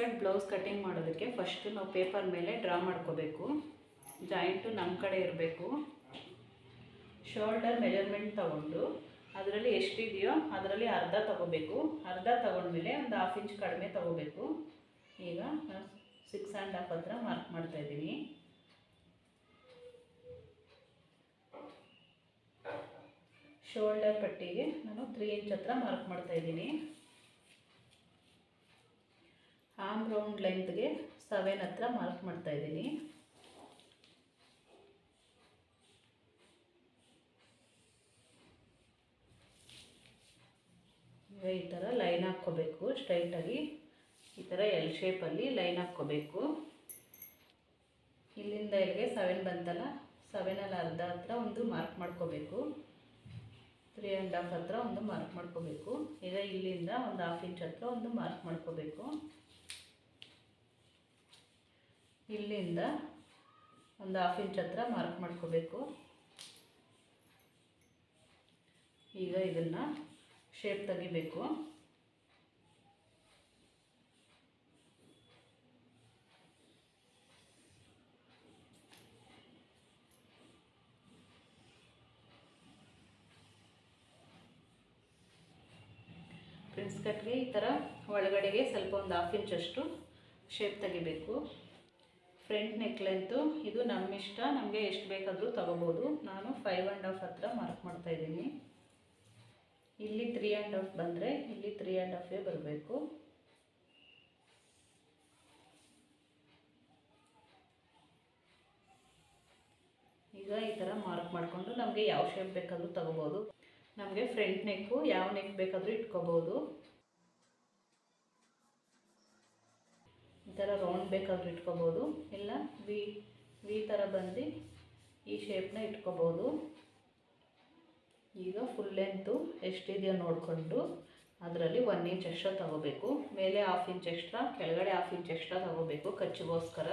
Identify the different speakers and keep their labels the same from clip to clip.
Speaker 1: Cut blouse cutting ಮಾಡೋದಕ್ಕೆ first ನಾವು paper ಮೇಲೆ ಡ್ರಾ ಮಾಡ್ಕೋಬೇಕು. ಜಾಯಿಂಟು ನಮ್ಮ ಕಡೆ ಇರಬೇಕು. ಶೋಲ್ಡರ್ ಮೆಜರ್ಮೆಂಟ್ ತಗೊಂಡು ಅದರಲ್ಲಿ ಎಷ್ಟಿದೆಯೋ ಅದರಲ್ಲಿ ಅರ್ಧ ತಗೋಬೇಕು. ಅರ್ಧ ತಗೊಂಡ್ಮೇಲೆ ಒಂದು 1/2 ಇಂಚ್ ಕಡಿಮೆ ತಗೋಬೇಕು. ಈಗ ನಾನು 6 1/2 ಹತ್ರ ಮಾರ್ಕ್ ಮಾಡ್ತಾಯಿದ್ದೀನಿ. ಶೋಲ್ಡರ್ ಪಟ್ಟಿಗೆ ನಾನು 3 ಇಂಚ್ ಹತ್ರ ಮಾರ್ಕ್ ಮಾಡ್ತಾಯಿದ್ದೀನಿ. ಆರ್ಮ್ ರೌಂಡ್ ಲೆಂತ್ಗೆ 7 ಹತ್ರ ಮಾರ್ಕ್ ಮಾಡ್ತಾಯಿದ್ದೀನಿ. ಈಗ ಈ ಥರ ಲೈನ್ ಹಾಕ್ಕೋಬೇಕು. ಸ್ಟ್ರೈಟಾಗಿ ಈ ಥರ ಎಲ್ ಶೇಪಲ್ಲಿ ಲೈನ್ ಹಾಕ್ಕೋಬೇಕು. ಇಲ್ಲಿಂದ ಇಲ್ಲಿಗೆ 7 ಬಂತಲ್ಲ, 7ಅಲ್ಲಿ ಅರ್ಧ ಹತ್ರ ಒಂದು ಮಾರ್ಕ್ ಮಾಡ್ಕೋಬೇಕು. 3 1/2 ಹತ್ರ ಒಂದು ಮಾರ್ಕ್ ಮಾಡ್ಕೋಬೇಕು. ಈಗ ಇಲ್ಲಿಂದ ಒಂದು 1/2 ಇಂಚ್ ಹತ್ರ ಒಂದು ಮಾರ್ಕ್ ಮಾಡ್ಕೋಬೇಕು. ಇಲ್ಲಿಂದ ಒಂದು 1/2 ಇಂಚ್ ಹತ್ರ ಮಾರ್ಕ್ ಮಾಡ್ಕೋಬೇಕು. ಈಗ ಇದನ್ನು ಶೇಪ್ ತೆಗಿಬೇಕು. ಪ್ರಿನ್ಸ್ ಕಟ್ಗೆ ಈ ಥರ ಒಳಗಡೆಗೆ ಸ್ವಲ್ಪ ಒಂದು 1/2 ಇಂಚಷ್ಟು ಶೇಪ್ ತೆಗಿಬೇಕು. ಫ್ರಂಟ್ ನೆಕ್ ಲೆಂತು ಇದು ನಮ್ಮ ಇಷ್ಟ, ನಮಗೆ ಎಷ್ಟು ಬೇಕಾದರೂ ತಗೋಬೋದು. ನಾನು 5 1/2 ಹತ್ರ ಮಾರ್ಕ್ ಮಾಡ್ತಾಯಿದ್ದೀನಿ. ಇಲ್ಲಿ 3 1/2 ಬಂದರೆ ಇಲ್ಲಿ 3 1/2 ಬರಬೇಕು. ಈಗ ಈ ಥರ ಮಾರ್ಕ್ ಮಾಡಿಕೊಂಡು ನಮಗೆ ಯಾವ ಶೇಪ್ ಬೇಕಾದರೂ ತಗೋಬೋದು. ನಮಗೆ ಫ್ರಂಟ್ ನೆಕ್ಕು ಯಾವ ನೆಕ್ ಬೇಕಾದರೂ ಇಟ್ಕೋಬೋದು. ಈ ಥರ ರೌಂಡ್ ಬೇಕಾದರೂ ಇಟ್ಕೋಬೋದು, ಇಲ್ಲ ವಿ ಥರ ಬಂದು ಈ ಶೇಪ್ನ ಇಟ್ಕೋಬೋದು. ಈಗ ಫುಲ್ ಲೆಂತು ಎಷ್ಟಿದೆಯೋ ನೋಡಿಕೊಂಡು ಅದರಲ್ಲಿ 1 ಇಂಚ್ ಎಕ್ಸ್ಟ್ರಾ ತಗೋಬೇಕು. ಮೇಲೆ 1/2 ಇಂಚ್ ಎಕ್ಸ್ಟ್ರಾ, ಕೆಳಗಡೆ 1/2 ಇಂಚ್ ಎಕ್ಸ್ಟ್ರಾ ತಗೋಬೇಕು ಖರ್ಚಿಗೋಸ್ಕರ.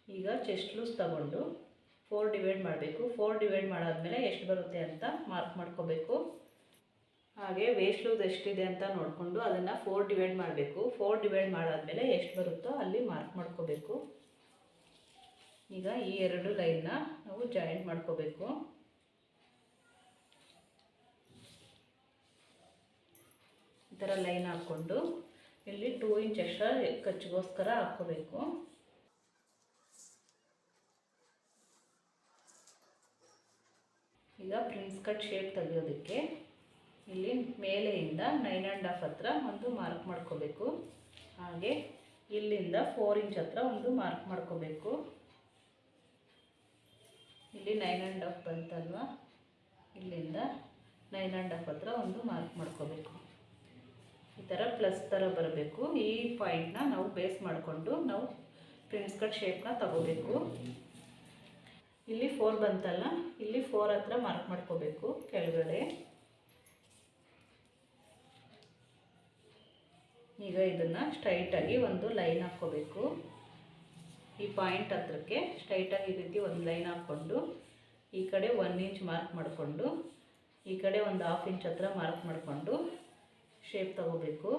Speaker 1: ಈಗ ಚೆಸ್ಟ್ ಲೂಸ್ ತಗೊಂಡು 4 ಡಿವೈಡ್ ಮಾಡಬೇಕು. 4 ಡಿವೈಡ್ ಮಾಡಾದ್ಮೇಲೆ ಎಷ್ಟು ಬರುತ್ತೆ ಅಂತ ಮಾರ್ಕ್ ಮಾಡ್ಕೋಬೇಕು. ಹಾಗೆ ವೇಸ್ಟ್ ಲೂಸ್ ಎಷ್ಟಿದೆ ಅಂತ ನೋಡಿಕೊಂಡು ಅದನ್ನು 4 ಡಿವೈಡ್ ಮಾಡಬೇಕು. 4 ಡಿವೈಡ್ ಮಾಡಾದ್ಮೇಲೆ ಎಷ್ಟು ಬರುತ್ತೋ ಅಲ್ಲಿ ಮಾರ್ಕ್ ಮಾಡ್ಕೋಬೇಕು. ಈಗ ಈ 2 ಲೈನ್ನ ನಾವು ಜಾಯಿಂಟ್ ಮಾಡ್ಕೋಬೇಕು. ಈ ಥರ ಲೈನ್ ಹಾಕ್ಕೊಂಡು ಇಲ್ಲಿ 2 ಇಂಚ್ ಎಕ್ಸ್ಟ್ರಾ ಖರ್ಚಿಗೋಸ್ಕರ ಹಾಕ್ಕೋಬೇಕು. ಈಗ ಪ್ರಿನ್ಸ್ ಕಟ್ ಶೇಪ್ ತೆಗೆಯೋದಕ್ಕೆ ಇಲ್ಲಿ ಮೇಲೆಯಿಂದ 9 1/2 ಹತ್ರ ಒಂದು ಮಾರ್ಕ್ ಮಾಡ್ಕೋಬೇಕು. ಹಾಗೆ ಇಲ್ಲಿಂದ 4 ಇಂಚ್ ಹತ್ರ ಒಂದು ಮಾರ್ಕ್ ಮಾಡ್ಕೋಬೇಕು. ಇಲ್ಲಿ 9 1/2 ಬಂತಲ್ವ, ಇಲ್ಲಿಂದ 9 1/2 ಹತ್ರ ಒಂದು ಮಾರ್ಕ್ ಮಾಡ್ಕೋಬೇಕು. ಈ ಥರ ಪ್ಲಸ್ ಥರ ಬರಬೇಕು. ಈ ಪಾಯಿಂಟ್ನ ನಾವು ಬೇಸ್ ಮಾಡಿಕೊಂಡು ನಾವು ಪ್ರಿನ್ಸ್ ಕಟ್ ಶೇಪ್ನ ತಗೋಬೇಕು. ಇಲ್ಲಿ 4 ಬಂತಲ್ಲ, ಇಲ್ಲಿ 4 ಹತ್ರ ಮಾರ್ಕ್ ಮಾಡ್ಕೋಬೇಕು ಕೆಳಗಡೆ. ಈಗ ಇದನ್ನು ಸ್ಟ್ರೈಟಾಗಿ ಒಂದು ಲೈನ್ ಹಾಕ್ಕೋಬೇಕು. ಈ ಪಾಯಿಂಟ್ ಹತ್ರಕ್ಕೆ ಸ್ಟ್ರೈಟಾಗಿ ಈ ರೀತಿ ಒಂದು ಲೈನ್ ಹಾಕ್ಕೊಂಡು ಈ ಕಡೆ 1 ಇಂಚ್ ಮಾರ್ಕ್ ಮಾಡಿಕೊಂಡು ಈ ಕಡೆ ಒಂದು 1/2 ಇಂಚ್ ಹತ್ರ ಮಾರ್ಕ್ ಮಾಡಿಕೊಂಡು ಶೇಪ್ ತಗೋಬೇಕು.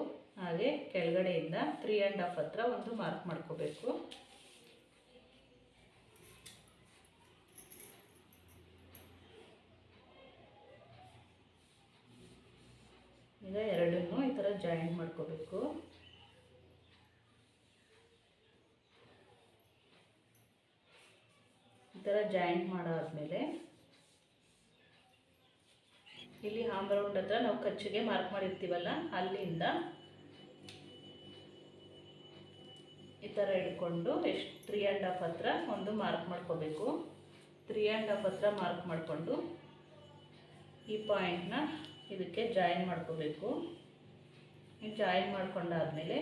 Speaker 1: ಹಾಗೆ ಕೆಳಗಡೆಯಿಂದ 3 1/2 ಹತ್ರ ಒಂದು ಮಾರ್ಕ್ ಮಾಡ್ಕೋಬೇಕು. ಈಗ ಎರಡನ್ನೂ ಈ ಥರ ಜಾಯಿಂಟ್ ಮಾಡ್ಕೋಬೇಕು. ಈ ಥರ ಜಾಯಿಂಟ್ ಮಾಡಾದ್ಮೇಲೆ ಇಲ್ಲಿ ಆರ್ಮ್ ರೌಂಡ್ ಹತ್ರ ನಾವು ಕಚ್ಚಿಗೆ ಮಾರ್ಕ್ ಮಾಡಿರ್ತೀವಲ್ಲ, ಅಲ್ಲಿಂದ ಈ ಥರ ಹಿಡ್ಕೊಂಡು 3 1/2 ಹತ್ರ ಒಂದು ಮಾರ್ಕ್ ಮಾಡ್ಕೋಬೇಕು. 3 1/2 ಹತ್ರ ಮಾರ್ಕ್ ಮಾಡಿಕೊಂಡು ಈ ಪಾಯಿಂಟ್ನ ಇದಕ್ಕೆ ಜಾಯಿನ್ ಮಾಡ್ಕೋಬೇಕು. ಜಾಯಿನ್ ಮಾಡ್ಕೊಂಡಾದ್ಮೇಲೆ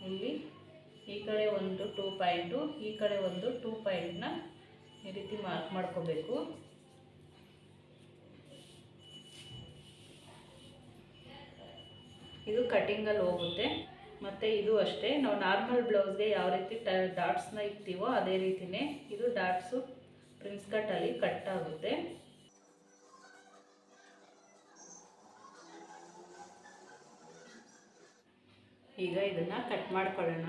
Speaker 1: ಇಲ್ಲಿ ಈ ಕಡೆ ಒಂದು 2 ಪಾಯಿಂಟು, ಈ ಕಡೆ ಒಂದು 2 ಪಾಯಿಂಟ್ನ ಈ ರೀತಿ ಮಾರ್ಕ್ ಮಾಡ್ಕೋಬೇಕು. ಇದು ಕಟಿಂಗಲ್ಲಿ ಹೋಗುತ್ತೆ. ಮತ್ತು ಇದು ಅಷ್ಟೇ, ನಾವು ನಾರ್ಮಲ್ ಬ್ಲೌಸ್ಗೆ ಯಾವ ರೀತಿ ಡಾಟ್ಸ್ನ ಇಕ್ತೀವೋ ಅದೇ ರೀತಿಯೇ ಇದು ಡಾಟ್ಸು ಪ್ರಿನ್ಸ್ ಕಟ್ಟಲ್ಲಿ ಕಟ್ ಆಗುತ್ತೆ. ಈಗ ಇದನ್ನು ಕಟ್ ಮಾಡ್ಕೊಳ್ಳೋಣ.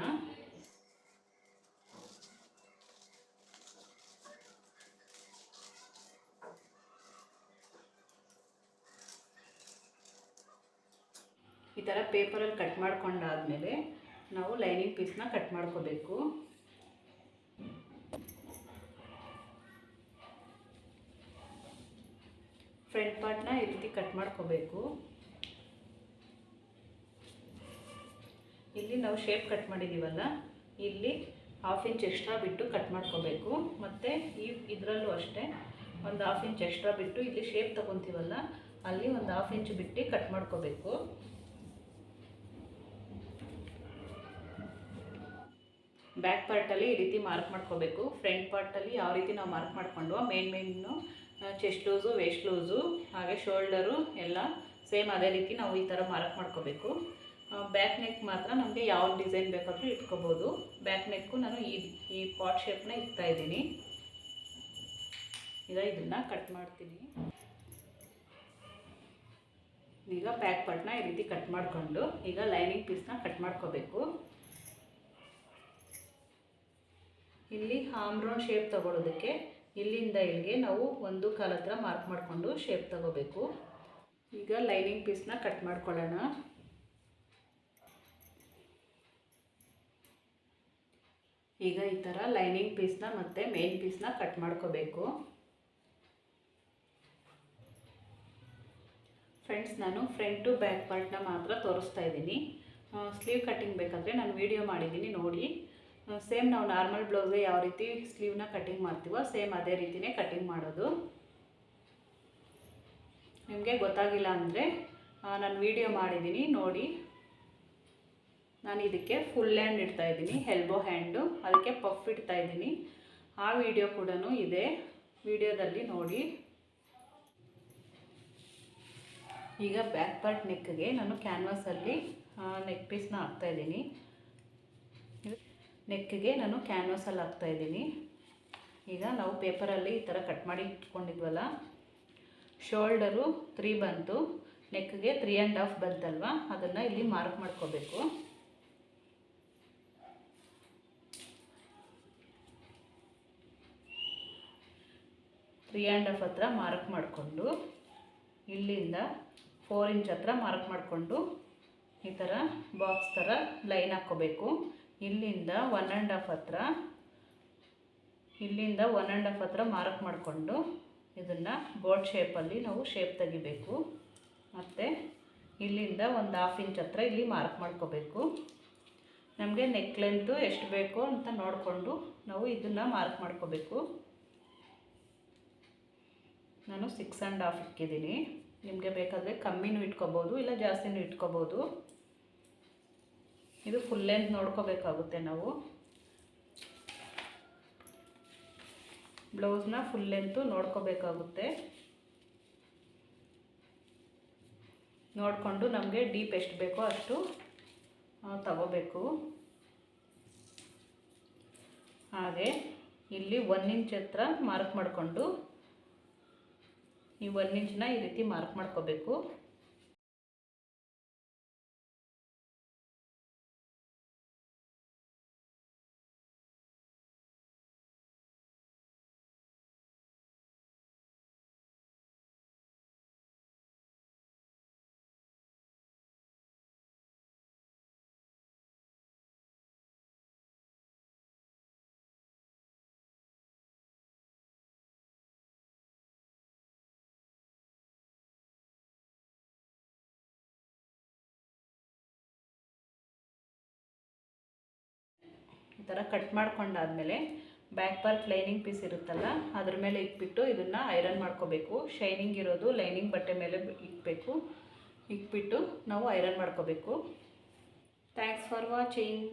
Speaker 1: ಈ ಥರ ಪೇಪರಲ್ಲಿ ಕಟ್ ಮಾಡ್ಕೊಂಡಾದ್ಮೇಲೆ ನಾವು ಲೈನಿಂಗ್ ಪೀಸ್ನ ಕಟ್ ಮಾಡ್ಕೋಬೇಕು. ಫ್ರಂಟ್ ಪಾರ್ಟ್ನ ಈ ರೀತಿ ಕಟ್ ಮಾಡ್ಕೋಬೇಕು. ಇಲ್ಲಿ ನಾವು ಶೇಪ್ ಕಟ್ ಮಾಡಿದ್ದೀವಲ್ಲ, ಇಲ್ಲಿ 1/2 ಇಂಚ್ ಎಕ್ಸ್ಟ್ರಾ ಬಿಟ್ಟು ಕಟ್ ಮಾಡ್ಕೋಬೇಕು. ಮತ್ತು ಇದರಲ್ಲೂ ಅಷ್ಟೇ ಒಂದು 1/2 ಇಂಚ್ ಎಕ್ಸ್ಟ್ರಾ ಬಿಟ್ಟು ಇಲ್ಲಿ ಶೇಪ್ ತೊಗೊತೀವಲ್ಲ, ಅಲ್ಲಿ ಒಂದು 1/2 ಇಂಚ್ ಬಿಟ್ಟು ಕಟ್ ಮಾಡ್ಕೋಬೇಕು. ಬ್ಯಾಕ್ ಪಾರ್ಟಲ್ಲಿ ಈ ರೀತಿ ಮಾರ್ಕ್ ಮಾಡ್ಕೋಬೇಕು. ಫ್ರಂಟ್ ಪಾರ್ಟಲ್ಲಿ ಯಾವ ರೀತಿ ನಾವು ಮಾರ್ಕ್ ಮಾಡ್ಕೊಂಡು ಮೇನ್ನು ಚೆಸ್ಟ್ ಲೂಸು, ವೇಸ್ಟ್ ಲೂಸು, ಹಾಗೆ ಶೋಲ್ಡರು ಎಲ್ಲ ಸೇಮ್ ಅದೇ ರೀತಿ ನಾವು ಈ ಥರ ಮಾರ್ಕ್ ಮಾಡ್ಕೋಬೇಕು. ಬ್ಯಾಕ್ ನೆಕ್ ಮಾತ್ರ ನಮಗೆ ಯಾವ ಡಿಸೈನ್ ಬೇಕಾದರೂ ಇಟ್ಕೋಬೋದು. ಬ್ಯಾಕ್ ನೆಕ್ಕು ನಾನು ಈ ಪಾಟ್ ಶೇಪ್ನ ಇಡ್ತಾಯಿದ್ದೀನಿ. ಈಗ ಇದನ್ನು ಕಟ್ ಮಾಡ್ತೀನಿ. ಈಗ ಬ್ಯಾಕ್ ಪಾರ್ಟ್ನ ಈ ರೀತಿ ಕಟ್ ಮಾಡಿಕೊಂಡು ಈಗ ಲೈನಿಂಗ್ ಪೀಸ್ನ ಕಟ್ ಮಾಡ್ಕೋಬೇಕು. ಇಲ್ಲಿ ಆರ್ಮ್ ರೌಂಡ್ ಶೇಪ್ ತಗೊಳ್ಳೋದಕ್ಕೆ ಇಲ್ಲಿಂದ ಇಲ್ಲಿಗೆ ನಾವು 1 ಕಾಲು ಹತ್ರ ಮಾರ್ಕ್ ಮಾಡಿಕೊಂಡು ಶೇಪ್ ತಗೋಬೇಕು. ಈಗ ಲೈನಿಂಗ್ ಪೀಸ್ನ ಕಟ್ ಮಾಡ್ಕೊಳ್ಳೋಣ. ಈಗ ಈ ಥರ ಲೈನಿಂಗ್ ಪೀಸ್ನ ಮತ್ತು ಮೇನ್ ಪೀಸ್ನ ಕಟ್ ಮಾಡ್ಕೋಬೇಕು. ಫ್ರೆಂಡ್ಸ್, ನಾನು ಫ್ರಂಟ್ ಟು ಬ್ಯಾಕ್ ಪಾರ್ಟ್ನ ಮಾತ್ರ ತೋರಿಸ್ತಾ ಇದ್ದೀನಿ. ಸ್ಲೀವ್ ಕಟ್ಟಿಂಗ್ ಬೇಕಾದರೆ ನಾನು ವಿಡಿಯೋ ಮಾಡಿದ್ದೀನಿ, ನೋಡಿ. ಸೇಮ್ ನಾವು ನಾರ್ಮಲ್ ಬ್ಲೌಸ್ಗೆ ಯಾವ ರೀತಿ ಸ್ಲೀವ್ನ ಕಟ್ಟಿಂಗ್ ಮಾಡ್ತೀವೋ ಸೇಮ್ ಅದೇ ರೀತಿಯೇ ಕಟ್ಟಿಂಗ್ ಮಾಡೋದು. ನಿಮಗೆ ಗೊತ್ತಾಗಿಲ್ಲ ಅಂದರೆ ನಾನು ವಿಡಿಯೋ ಮಾಡಿದ್ದೀನಿ, ನೋಡಿ. ನಾನು ಇದಕ್ಕೆ ಫುಲ್ ಹ್ಯಾಂಡ್ ಇಡ್ತಾಯಿದ್ದೀನಿ, ಎಲ್ಬೋ ಹ್ಯಾಂಡು, ಅದಕ್ಕೆ ಪಫ್ ಇಡ್ತಾಯಿದ್ದೀನಿ. ಆ ವಿಡಿಯೋ ಕೂಡ ಇದೆ, ವಿಡಿಯೋದಲ್ಲಿ ನೋಡಿ. ಈಗ ಬ್ಯಾಕ್ ಪಾರ್ಟ್ ನೆಕ್ಗೆ ನಾನು ಕ್ಯಾನ್ವಾಸಲ್ಲಿ ನೆಕ್ ಪೀಸ್ನ ಹಾಕ್ತಾಯಿದ್ದೀನಿ. ನೆಕ್ಗೆ ನಾನು ಕ್ಯಾನ್ವಾಸಲ್ಲಿ ಹಾಕ್ತಾಯಿದ್ದೀನಿ. ಈಗ ನಾವು ಪೇಪರಲ್ಲಿ ಈ ಥರ ಕಟ್ ಮಾಡಿ ಇಟ್ಕೊಂಡಿದ್ವಲ್ಲ, ಶೋಲ್ಡರು 3 ಬಂತು, ನೆಕ್ಗೆ 3.5 ಬಂತಲ್ವ, ಅದನ್ನು ಇಲ್ಲಿ ಮಾರ್ಕ್ ಮಾಡ್ಕೋಬೇಕು. ತ್ರೀ ಆ್ಯಂಡ್ ಹಾಫ್ ಹತ್ರ ಮಾರ್ಕ್ ಮಾಡಿಕೊಂಡು ಇಲ್ಲಿಂದ 4 ಇಂಚ್ ಹತ್ರ ಮಾರ್ಕ್ ಮಾಡಿಕೊಂಡು ಈ ಥರ ಬಾಕ್ಸ್ ಥರ ಲೈನ್ ಹಾಕ್ಕೋಬೇಕು. ಇಲ್ಲಿಂದ 1.5 ಹತ್ರ ಮಾರ್ಕ್ ಮಾಡಿಕೊಂಡು ಇದನ್ನು ಬೋಟ್ ಶೇಪಲ್ಲಿ ನಾವು ಶೇಪ್ ತೆಗಿಬೇಕು. ಮತ್ತು ಇಲ್ಲಿಂದ ಒಂದು 1/2 ಇಂಚ್ ಹತ್ರ ಇಲ್ಲಿ ಮಾರ್ಕ್ ಮಾಡ್ಕೋಬೇಕು. ನಮಗೆ ನೆಕ್ ಲೆಂತು ಎಷ್ಟು ಬೇಕೋ ಅಂತ ನೋಡಿಕೊಂಡು ನಾವು ಇದನ್ನು ಮಾರ್ಕ್ ಮಾಡ್ಕೋಬೇಕು. ನಾನು 6.5 ಇಕ್ಕಿದ್ದೀನಿ. ನಿಮಗೆ ಬೇಕಾದರೆ ಕಮ್ಮಿನೂ ಇಟ್ಕೋಬೋದು, ಇಲ್ಲ ಜಾಸ್ತಿನೂ ಇಟ್ಕೋಬೋದು. ಇದು ಫುಲ್ ಲೆಂತ್ ನೋಡ್ಕೋಬೇಕಾಗುತ್ತೆ. ನಾವು ಬ್ಲೌಸ್ನ ಫುಲ್ ಲೆಂತು ನೋಡ್ಕೋಬೇಕಾಗುತ್ತೆ. ನೋಡಿಕೊಂಡು ನಮಗೆ ಡೀಪ್ ಎಷ್ಟು ಬೇಕೋ ಅಷ್ಟು ತಗೋಬೇಕು. ಹಾಗೆ ಇಲ್ಲಿ 1 ಇಂಚ್ ಹತ್ರ ಮಾರ್ಕ್ ಮಾಡಿಕೊಂಡು ಈ 1 ಇಂಚನ್ನ ಈ ರೀತಿ ಮಾರ್ಕ್ ಮಾಡ್ಕೋಬೇಕು. ಈ ಥರ ಕಟ್ ಮಾಡ್ಕೊಂಡಾದಮೇಲೆ ಬ್ಯಾಕ್ ಪಾರ್ಟ್ ಲೈನಿಂಗ್ ಪೀಸ್ ಇರುತ್ತಲ್ಲ, ಅದ್ರ ಮೇಲೆ ಇಟ್ಬಿಟ್ಟು ಇದನ್ನು ಐರನ್ ಮಾಡ್ಕೋಬೇಕು. ಶೈನಿಂಗ್ ಇರೋದು ಲೈನಿಂಗ್ ಬಟ್ಟೆ ಮೇಲೆ ಇಟ್ಬಿಟ್ಟು ನಾವು ಐರನ್ ಮಾಡ್ಕೋಬೇಕು. Thanks for watching.